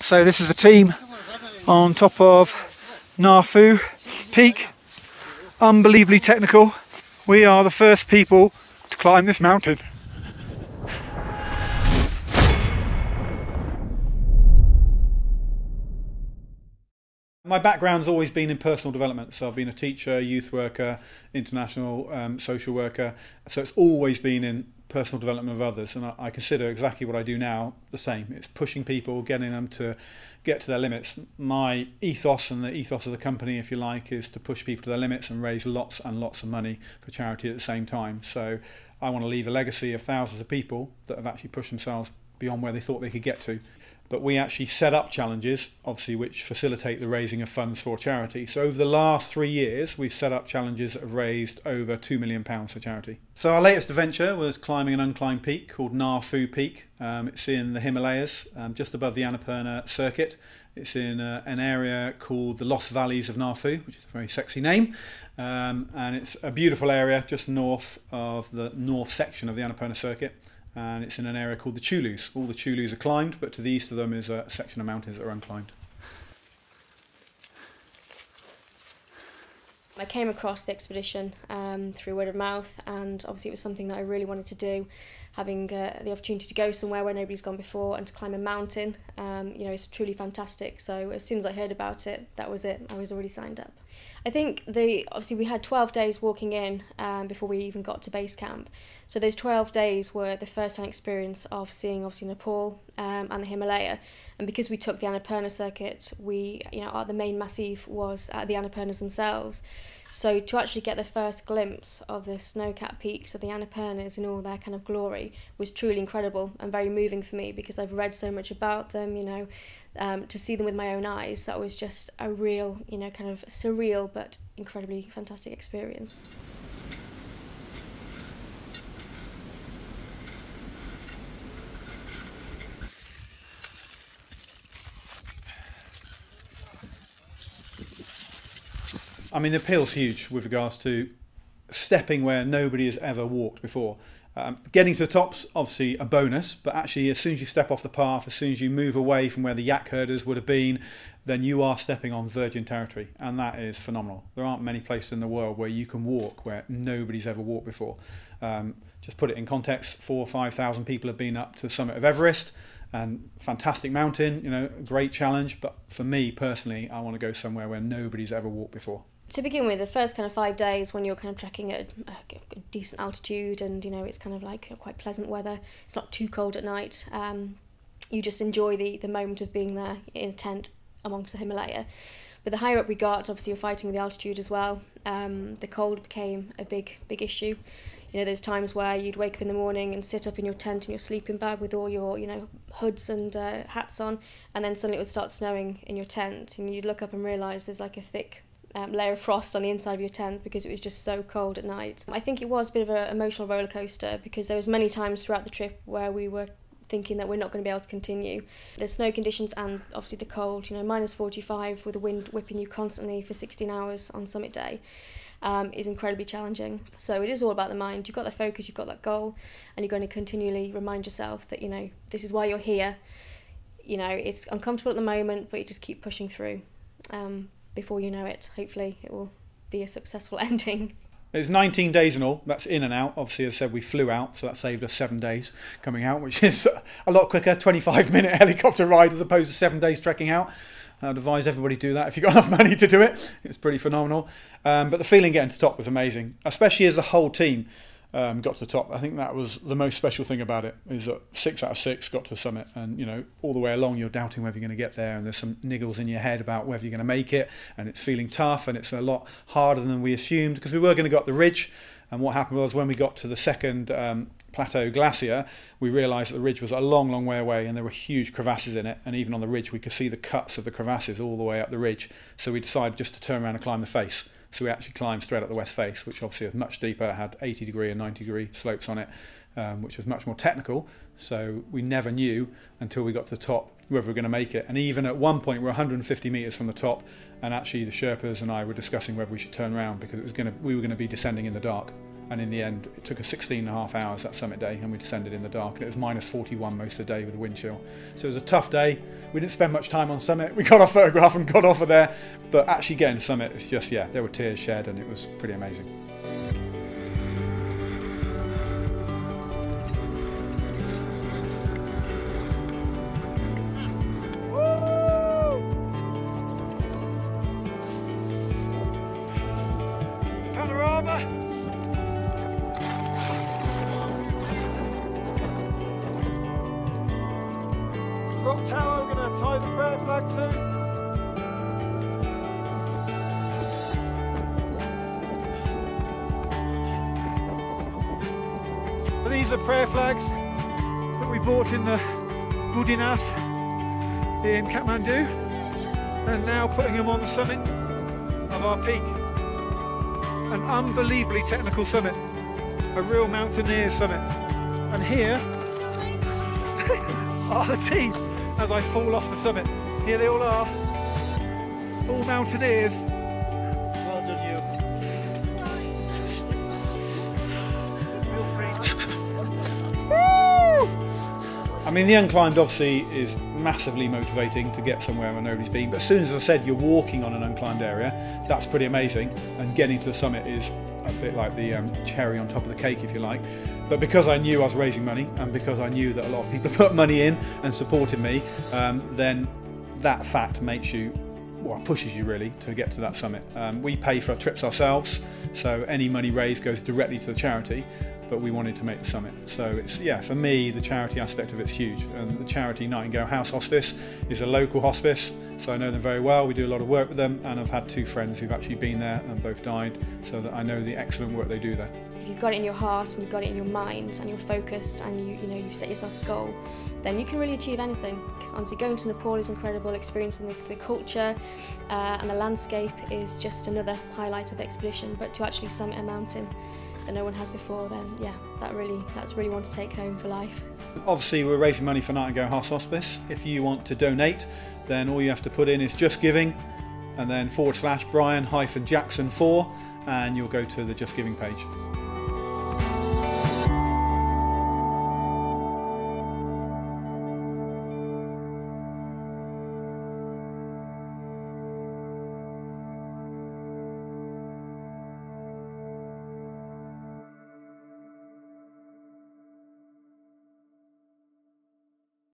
So this is the team on top of Nafu Peak. Unbelievably technical. We are the first people to climb this mountain. My background's always been in personal development, so I've been a teacher, youth worker, international social worker, so it's always been in personal development of others, and I consider exactly what I do now the same. It's pushing people, getting them to get to their limits. My ethos, and the ethos of the company, if you like, is to push people to their limits and raise lots and lots of money for charity at the same time. So I want to leave a legacy of thousands of people that have actually pushed themselves beyond where they thought they could get to. But we actually set up challenges, obviously, which facilitate the raising of funds for charity. So over the last 3 years, we've set up challenges that have raised over £2 million for charity. So our latest adventure was climbing an unclimbed peak called Nafu Peak. It's in the Himalayas, just above the Annapurna circuit. It's in an area called the Lost Valleys of Nafu, which is a very sexy name. And it's a beautiful area just north of the north section of the Annapurna circuit. And it's in an area called the Chulus. All the Chulus are climbed, but to the east of them is a section of mountains that are unclimbed. I came across the expedition through word of mouth, and obviously it was something that I really wanted to do. Having the opportunity to go somewhere where nobody's gone before and to climb a mountain, you know, it's truly fantastic. So as soon as I heard about it, that was it. I was already signed up. I think obviously we had 12 days walking in before we even got to base camp. So those 12 days were the first-hand experience of seeing obviously Nepal and the Himalaya. And because we took the Annapurna circuit, the main massif was at the Annapurnas themselves. So to actually get the first glimpse of the snow-capped peaks of the Annapurnas in all their kind of glory was truly incredible and very moving for me, because I've read so much about them, you know. To see them with my own eyes, that was just a real, you know, kind of surreal but incredibly fantastic experience. I mean, the appeal's huge with regards to stepping where nobody has ever walked before. Getting to the top's obviously a bonus, but actually as soon as you step off the path, as soon as you move away from where the yak herders would have been, then you are stepping on virgin territory, and that is phenomenal. There aren't many places in the world where you can walk where nobody's ever walked before. Just put it in context, 4,000 or 5,000 people have been up to the summit of Everest, and fantastic mountain, you know, great challenge, but for me personally, I want to go somewhere where nobody's ever walked before. To begin with, the first kind of 5 days when you're kind of trekking at a decent altitude, and you know it's kind of like quite pleasant weather, it's not too cold at night, you just enjoy the moment of being there in a tent amongst the Himalaya. But the higher up we got, obviously you're fighting with the altitude as well. The cold became a big issue. You know, there's times where you'd wake up in the morning and sit up in your tent in your sleeping bag with all your, you know, hoods and hats on, and then suddenly it would start snowing in your tent, and you'd look up and realise there's like a thick layer of frost on the inside of your tent because it was just so cold at night. I think it was a bit of an emotional roller coaster, because there was many times throughout the trip where we were thinking that we're not going to be able to continue. The snow conditions and obviously the cold, you know, -45 with the wind whipping you constantly for 16 hours on summit day, is incredibly challenging. So it is all about the mind. You've got the focus, you've got that goal, and you're going to continually remind yourself that, you know, this is why you're here. You know, it's uncomfortable at the moment, but you just keep pushing through. Before you know it, hopefully it will be a successful ending. It's 19 days in all, that's in and out. Obviously, as I said, we flew out, so that saved us 7 days coming out, which is a lot quicker, 25-minute helicopter ride as opposed to 7 days trekking out. I'd advise everybody do that if you've got enough money to do it. It's pretty phenomenal. But the feeling getting to the top was amazing, especially as the whole team got to the top. I think that was the most special thing about it, is that 6 out of 6 got to the summit, and you know, all the way along you're doubting whether you're going to get there, and there's some niggles in your head about whether you're going to make it, and it's feeling tough, and it's a lot harder than we assumed, because we were going to go up the ridge. And what happened was, when we got to the second plateau glacier, we realised that the ridge was a long way away, and there were huge crevasses in it, and even on the ridge we could see the cuts of the crevasses all the way up the ridge. So we decided just to turn around and climb the face. So we actually climbed straight up the west face, which obviously was much deeper, had 80-degree and 90-degree slopes on it, which was much more technical. So we never knew until we got to the top whether we were going to make it. And even at one point, we were 150 metres from the top, and actually the Sherpas and I were discussing whether we should turn around, because we were going to be descending in the dark. and in the end it took us 16.5 hours that summit day, and we descended in the dark, and it was -41 most of the day with the wind chill. So it was a tough day. We didn't spend much time on summit. We got our photograph and got off of there, but actually getting to summit, it's just, yeah, there were tears shed, and it was pretty amazing. Rock tower, we're going to tie the prayer flag to. So these are the prayer flags that we bought in the Budinas in Kathmandu, and now putting them on the summit of our peak. An unbelievably technical summit, a real mountaineer's summit. And here are the team as I fall off the summit. Here they all are, all mountaineers. Well done you. Woo! I mean, the Unclimbed obviously is massively motivating to get somewhere where nobody's been, but as soon as I said you're walking on an unclimbed area, that's pretty amazing, and getting to the summit is a bit like the cherry on top of the cake, if you like. But because I knew I was raising money, and because I knew that a lot of people put money in and supported me, then that fact makes you, well, pushes you really to get to that summit. We pay for our trips ourselves, so any money raised goes directly to the charity, but we wanted to make the summit. So it's, yeah, for me, the charity aspect of it's huge. And the charity Nightingale House Hospice is a local hospice, so I know them very well. We do a lot of work with them, and I've had 2 friends who've actually been there and both died, so that I know the excellent work they do there. If you've got it in your heart and you've got it in your mind and you're focused and you've set yourself a goal, then you can really achieve anything. Honestly, going to Nepal is incredible, experiencing the culture and the landscape is just another highlight of the expedition, but to actually summit a mountain that no one has before, then yeah, that's really one to take home for life. Obviously we're raising money for Nightingale House Hospice. If you want to donate, then all you have to put in is Just Giving and then /Brian-Jackson 4, and you'll go to the Just Giving page.